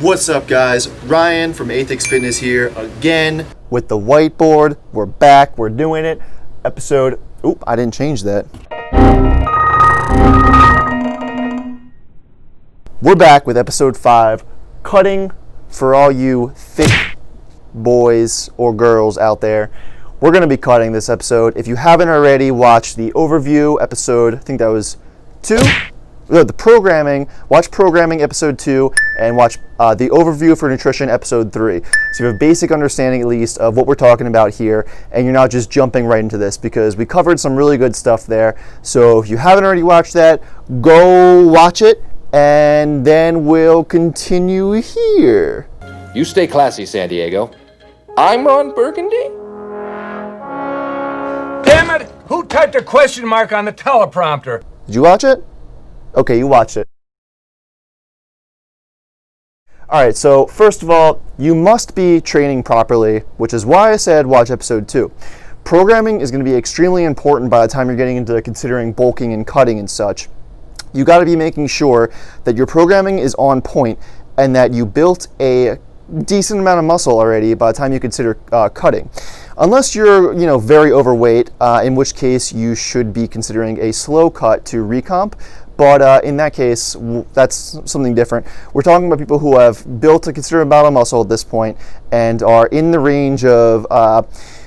What's up, guys? Ryan from Athix Fitness here again with the whiteboard. We're back, we're doing it. Episode, I didn't change that. We're back with episode 5, cutting for all you thick boys or girls out there. We're gonna be cutting this episode. If you haven't already watched the overview episode, I think that was 2. The programming, watch programming episode 2 and watch the overview for nutrition episode 3. So you have a basic understanding at least of what we're talking about here, and you're not just jumping right into this because we covered some really good stuff there. So if you haven't already watched that, go watch it and then we'll continue here. You stay classy, San Diego. I'm Ron Burgundy. Damn it! Who typed a question mark on the teleprompter? Did you watch it? Okay, you watched it. Alright, so first of all, you must be training properly, which is why I said watch episode 2. Programming is going to be extremely important by the time you're getting into considering bulking and cutting and such. You got to be making sure that your programming is on point and that you built a decent amount of muscle already by the time you consider cutting. Unless you're, very overweight, in which case you should be considering a slow cut to recomp. But in that case, that's something different. We're talking about people who have built a considerable amount of muscle at this point and are in the range of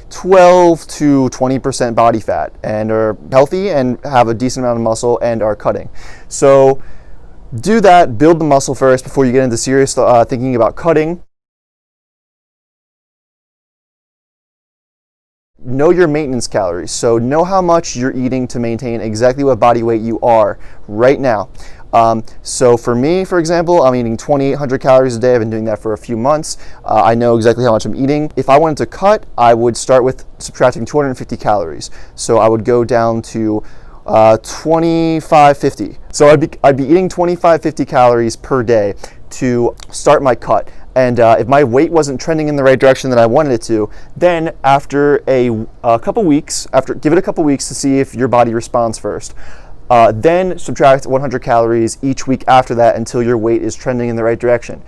12 to 20% body fat and are healthy and have a decent amount of muscle and are cutting. So do that, build the muscle first before you get into serious thinking about cutting. Know your maintenance calories, so know how much you're eating to maintain exactly what body weight you are right now. So for me, for example, I'm eating 2,800 calories a day. I've been doing that for a few months. I know exactly how much I'm eating. If I wanted to cut, I would start with subtracting 250 calories. So I would go down to 2550. So I'd be eating 2550 calories per day to start my cut. And if my weight wasn't trending in the right direction that I wanted it to, then after a couple weeks, give it a couple weeks to see if your body responds first. Then subtract 100 calories each week after that until your weight is trending in the right direction.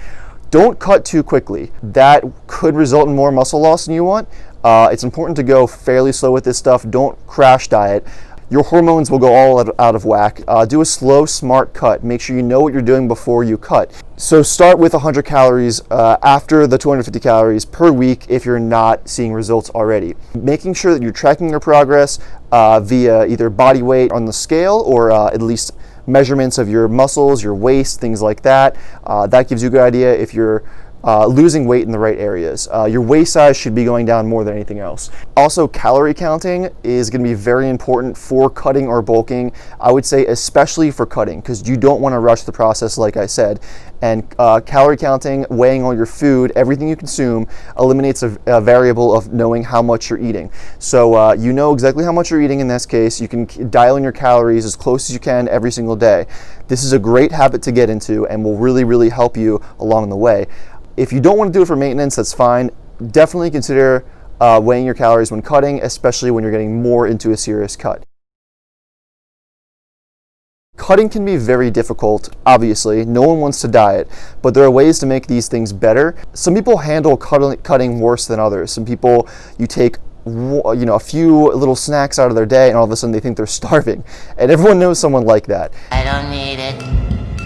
Don't cut too quickly. That could result in more muscle loss than you want. It's important to go fairly slow with this stuff. Don't crash diet. Your hormones will go all out of whack. Do a slow, smart cut. Make sure you know what you're doing before you cut. So start with 100 calories after the 250 calories per week if you're not seeing results already. Making sure that you're tracking your progress via either body weight on the scale or at least measurements of your muscles, your waist, things like that. That gives you a good idea if you're losing weight in the right areas. Your waist size should be going down more than anything else. Also, calorie counting is going to be very important for cutting or bulking. I would say especially for cutting because you don't want to rush the process like I said. And calorie counting, weighing all your food, everything you consume, eliminates a variable of knowing how much you're eating. So you know exactly how much you're eating in this case. You can dial in your calories as close as you can every single day. This is a great habit to get into and will really, really help you along the way. If you don't want to do it for maintenance, that's fine. Definitely consider weighing your calories when cutting, especially when you're getting more into a serious cut. Cutting can be very difficult, obviously. No one wants to diet, but there are ways to make these things better. Some people handle cutting worse than others. Some people, you take a few little snacks out of their day and all of a sudden they think they're starving. And everyone knows someone like that. I don't need it.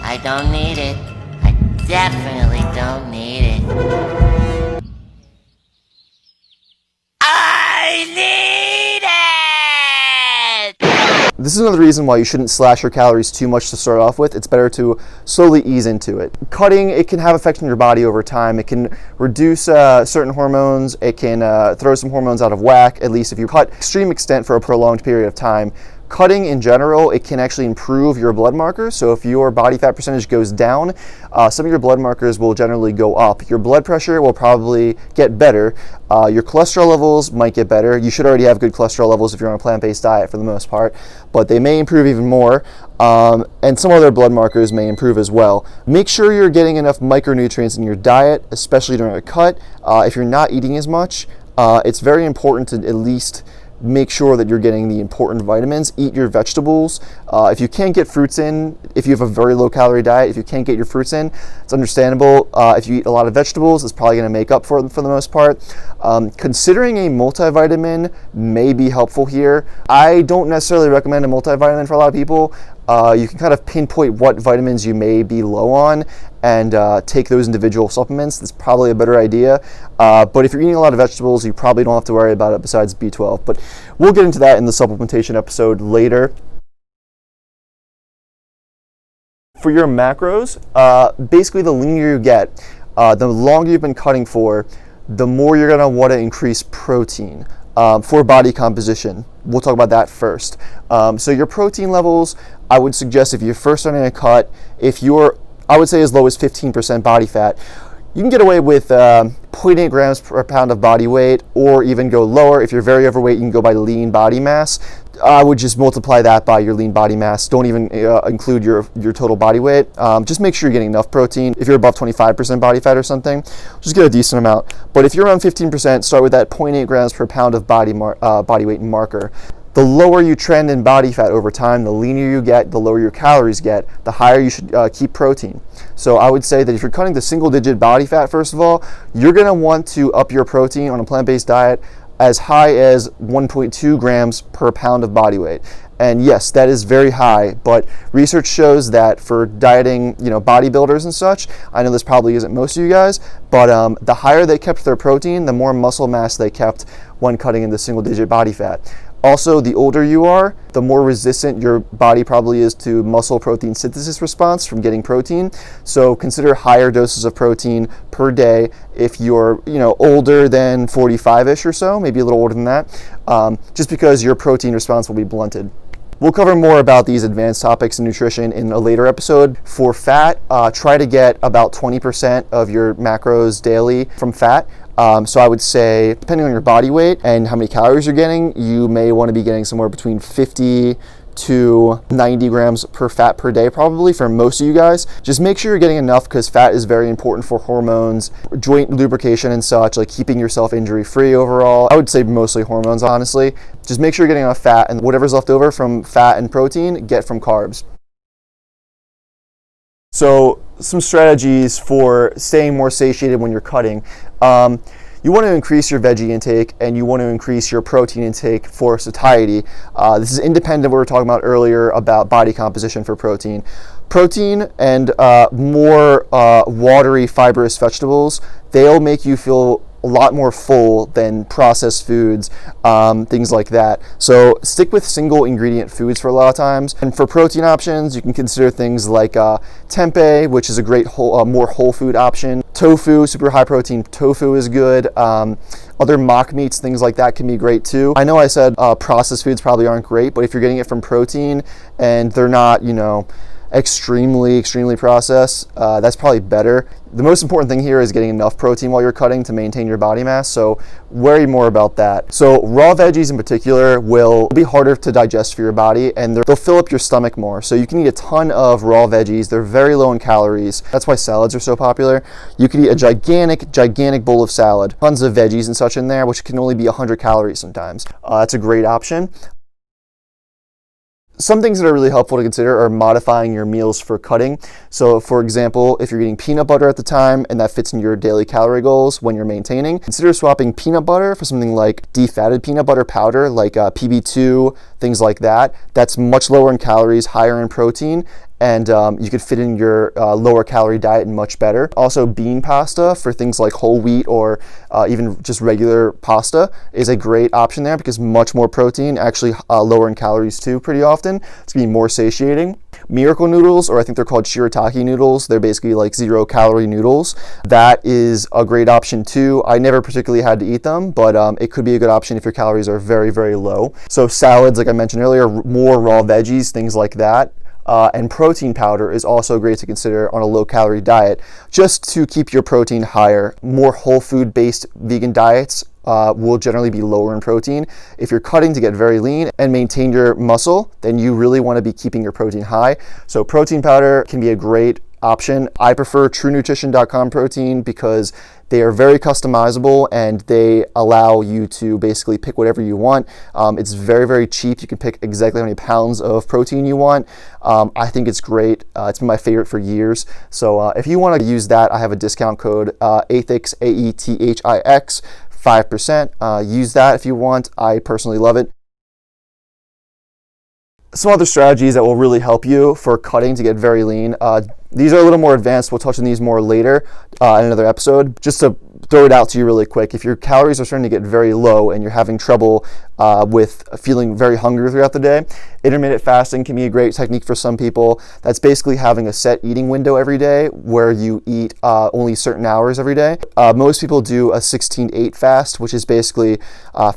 I don't need it. I definitely don't need it. I need it! This is another reason why you shouldn't slash your calories too much to start off with. It's better to slowly ease into it. Cutting, it can have effect on your body over time. It can reduce certain hormones. It can throw some hormones out of whack, at least if you cut extreme extent for a prolonged period of time. Cutting in general, it can actually improve your blood markers. So if your body fat percentage goes down, some of your blood markers will generally go up. Your blood pressure will probably get better. Your cholesterol levels might get better. You should already have good cholesterol levels if you're on a plant-based diet for the most part, but they may improve even more. And some other blood markers may improve as well. Make sure you're getting enough micronutrients in your diet, especially during a cut. If you're not eating as much, it's very important to at least make sure that you're getting the important vitamins. Eat your vegetables. If you can't get fruits in, if you have a very low calorie diet, if you can't get your fruits in, it's understandable. If you eat a lot of vegetables, it's probably going to make up for the most part. Considering a multivitamin may be helpful here. I don't necessarily recommend a multivitamin for a lot of people. You can kind of pinpoint what vitamins you may be low on and take those individual supplements. That's probably a better idea. But if you're eating a lot of vegetables, you probably don't have to worry about it besides B12. But we'll get into that in the supplementation episode later. For your macros, basically the leaner you get, the longer you've been cutting for, the more you're gonna wanna increase protein for body composition. We'll talk about that first. So your protein levels, I would suggest if you're first starting a cut, if you're, I would say as low as 15% body fat, you can get away with 0.8 grams per pound of body weight, or even go lower. If you're very overweight, you can go by lean body mass. I would just multiply that by your lean body mass. Don't even include your total body weight. Just make sure you're getting enough protein. If you're above 25% body fat or something, just get a decent amount. But if you're around 15%, start with that 0.8 grams per pound of body weight marker. The lower you trend in body fat over time, the leaner you get, the lower your calories get, the higher you should keep protein. So I would say that if you're cutting to single digit body fat, first of all, you're gonna want to up your protein on a plant-based diet as high as 1.2 grams per pound of body weight. And yes, that is very high, but research shows that for dieting, bodybuilders and such, I know this probably isn't most of you guys, but the higher they kept their protein, the more muscle mass they kept when cutting into single digit body fat. Also, the older you are, the more resistant your body probably is to muscle protein synthesis response from getting protein. So consider higher doses of protein per day if you're, older than 45-ish or so, maybe a little older than that, just because your protein response will be blunted. We'll cover more about these advanced topics in nutrition in a later episode. For fat, try to get about 20% of your macros daily from fat. So I would say, depending on your body weight and how many calories you're getting, you may want to be getting somewhere between 50 to 90 grams per fat per day, probably for most of you guys. Just make sure you're getting enough, because fat is very important for hormones, joint lubrication and such, like keeping yourself injury free overall. I would say mostly hormones, honestly. Just make sure you're getting enough fat, and whatever's left over from fat and protein, get from carbs. So some strategies for staying more satiated when you're cutting. You want to increase your veggie intake, and you want to increase your protein intake for satiety. This is independent of what we were talking about earlier about body composition for protein. Protein and more watery, fibrous vegetables, they'll make you feel a lot more full than processed foods, things like that. So stick with single ingredient foods for a lot of times. And for protein options, you can consider things like tempeh, which is a great more whole food option. Tofu, super high protein tofu is good. Other mock meats, things like that can be great too. I know I said processed foods probably aren't great, but if you're getting it from protein and they're not, extremely processed, that's probably better. The most important thing here is getting enough protein while you're cutting to maintain your body mass, so worry more about that. So raw veggies in particular will be harder to digest for your body, and they'll fill up your stomach more. So you can eat a ton of raw veggies. They're very low in calories. That's why salads are so popular. You can eat a gigantic bowl of salad, tons of veggies and such in there, which can only be 100 calories sometimes. That's a great option. Some things that are really helpful to consider are modifying your meals for cutting. So for example, if you're eating peanut butter at the time and that fits in your daily calorie goals when you're maintaining, consider swapping peanut butter for something like defatted peanut butter powder, like PB2, things like that. That's much lower in calories, higher in protein, and you could fit in your lower calorie diet much better. Also, bean pasta for things like whole wheat or even just regular pasta is a great option there, because much more protein, actually lower in calories too pretty often. It's gonna be more satiating. Miracle noodles, or I think they're called shirataki noodles, they're basically like 0 calorie noodles. That is a great option too. I never particularly had to eat them, but it could be a good option if your calories are very low. So salads, like I mentioned earlier, more raw veggies, things like that. And protein powder is also great to consider on a low calorie diet, just to keep your protein higher. More whole food based vegan diets will generally be lower in protein. If you're cutting to get very lean and maintain your muscle, then you really want to be keeping your protein high. So protein powder can be a great option. I prefer TrueNutrition.com protein because they are very customizable and they allow you to basically pick whatever you want. It's very, very cheap. You can pick exactly how many pounds of protein you want. I think it's great. It's been my favorite for years. So if you want to use that, I have a discount code, AETHIX, AETHIX, 5%. Use that if you want. I personally love it. Some other strategies that will really help you for cutting to get very lean. These are a little more advanced. We'll touch on these more later in another episode. Just to throw it out to you really quick, if your calories are starting to get very low and you're having trouble with feeling very hungry throughout the day, intermittent fasting can be a great technique for some people. That's basically having a set eating window every day where you eat only certain hours every day. Most people do a 16-8 fast, which is basically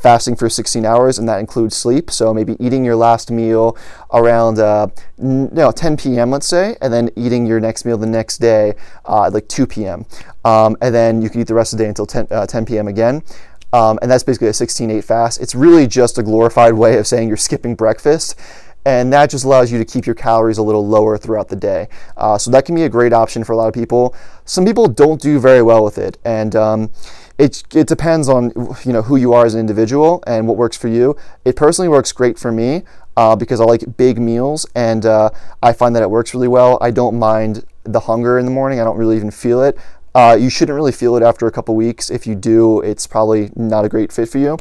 fasting for 16 hours, and that includes sleep. So maybe eating your last meal around 10 p.m., let's say, and then eating your next meal the next day like 2 p.m. And then you can eat the rest of the day until 10 p.m. again. And that's basically a 16-8 fast. It's really just a glorified way of saying you're skipping breakfast. And that just allows you to keep your calories a little lower throughout the day. So that can be a great option for a lot of people. Some people don't do very well with it. And it depends on who you are as an individual and what works for you. It personally works great for me because I like big meals, and I find that it works really well. I don't mind the hunger in the morning. I don't really even feel it. You shouldn't really feel it after a couple weeks. If you do, it's probably not a great fit for you.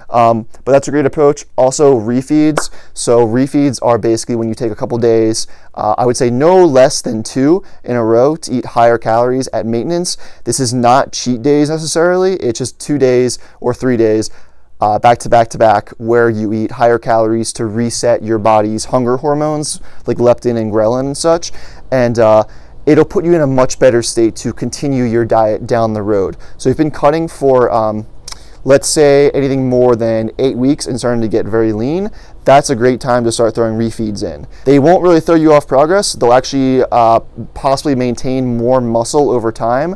But that's a great approach. Also, refeeds. So refeeds are basically when you take a couple days, I would say no less than 2 in a row to eat higher calories at maintenance. This is not cheat days necessarily. It's just 2 days or 3 days back to back to back where you eat higher calories to reset your body's hunger hormones like leptin and ghrelin and such. And it'll put you in a much better state to continue your diet down the road. So if you've been cutting for, let's say, anything more than 8 weeks and starting to get very lean, that's a great time to start throwing refeeds in. They won't really throw you off progress. They'll actually possibly maintain more muscle over time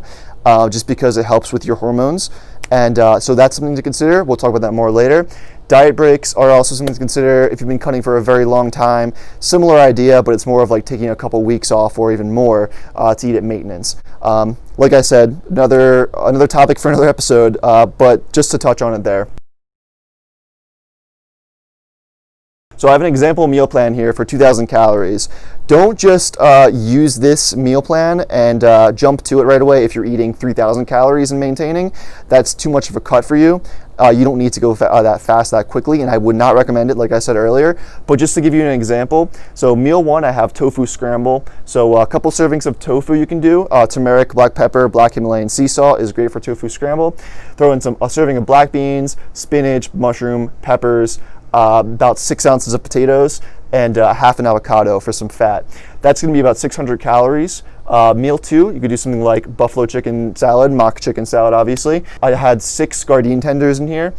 just because it helps with your hormones. And so that's something to consider. We'll talk about that more later. Diet breaks are also something to consider if you've been cutting for a very long time. Similar idea, but it's more of like taking a couple weeks off or even more to eat at maintenance. Like I said, another topic for another episode, but just to touch on it there. So I have an example meal plan here for 2,000 calories. Don't just use this meal plan and jump to it right away if you're eating 3,000 calories and maintaining. That's too much of a cut for you. You don't need to go that fast that quickly, and I would not recommend it, like I said earlier. But just to give you an example, so meal 1, I have tofu scramble. So a couple servings of tofu you can do. Turmeric, black pepper, black Himalayan sea salt is great for tofu scramble. Throw in a serving of black beans, spinach, mushroom, peppers, about 6 ounces of potatoes, and half an avocado for some fat. That's going to be about 600 calories. Meal 2, you could do something like buffalo chicken salad, mock chicken salad, obviously. I had 6 sardine tenders in here,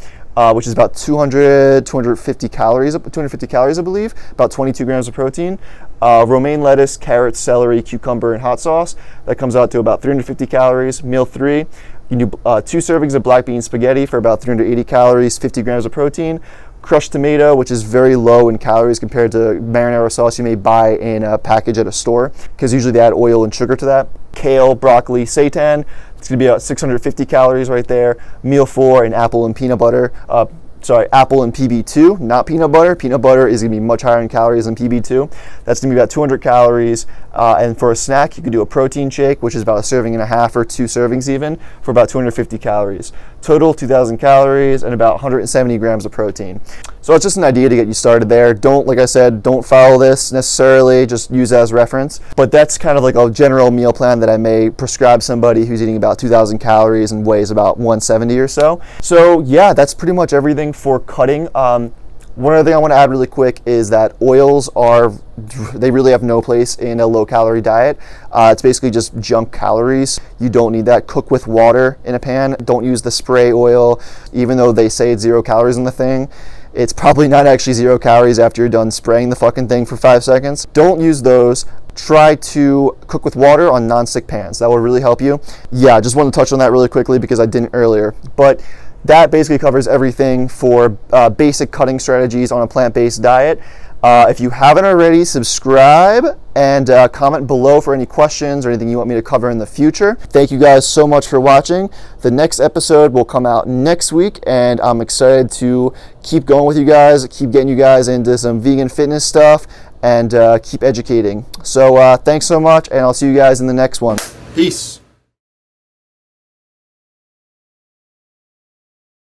which is about 250 calories, I believe, about 22 grams of protein. Romaine lettuce, carrots, celery, cucumber, and hot sauce. That comes out to about 350 calories. Meal 3, you can do 2 servings of black bean spaghetti for about 380 calories, 50 grams of protein. Crushed tomato, which is very low in calories compared to marinara sauce you may buy in a package at a store, because usually they add oil and sugar to that. Kale, broccoli, seitan, it's going to be about 650 calories right there. Meal 4, an apple and peanut butter. Apple and PB2, not peanut butter. Peanut butter is going to be much higher in calories than PB2. That's going to be about 200 calories. And for a snack, you could do a protein shake, which is about a serving and a half or 2 servings even, for about 250 calories. Total 2,000 calories and about 170 grams of protein. So it's just an idea to get you started there. Like I said, don't follow this necessarily, just use it as reference. But that's kind of like a general meal plan that I may prescribe somebody who's eating about 2,000 calories and weighs about 170 or so. So yeah, that's pretty much everything for cutting. One other thing I want to add really quick is that oils they really have no place in a low-calorie diet. It's basically just junk calories. You don't need that. Cook with water in a pan. Don't use the spray oil, even though they say it's 0 calories in the thing. It's probably not actually 0 calories after you're done spraying the fucking thing for 5 seconds. Don't use those. Try to cook with water on non-stick pans. That will really help you. Yeah, I just want to touch on that really quickly because I didn't earlier. But that basically covers everything for basic cutting strategies on a plant-based diet. If you haven't already, subscribe and comment below for any questions or anything you want me to cover in the future. Thank you guys so much for watching. The next episode will come out next week, and I'm excited to keep going with you guys, keep getting you guys into some vegan fitness stuff, and keep educating. So thanks so much, and I'll see you guys in the next one. Peace.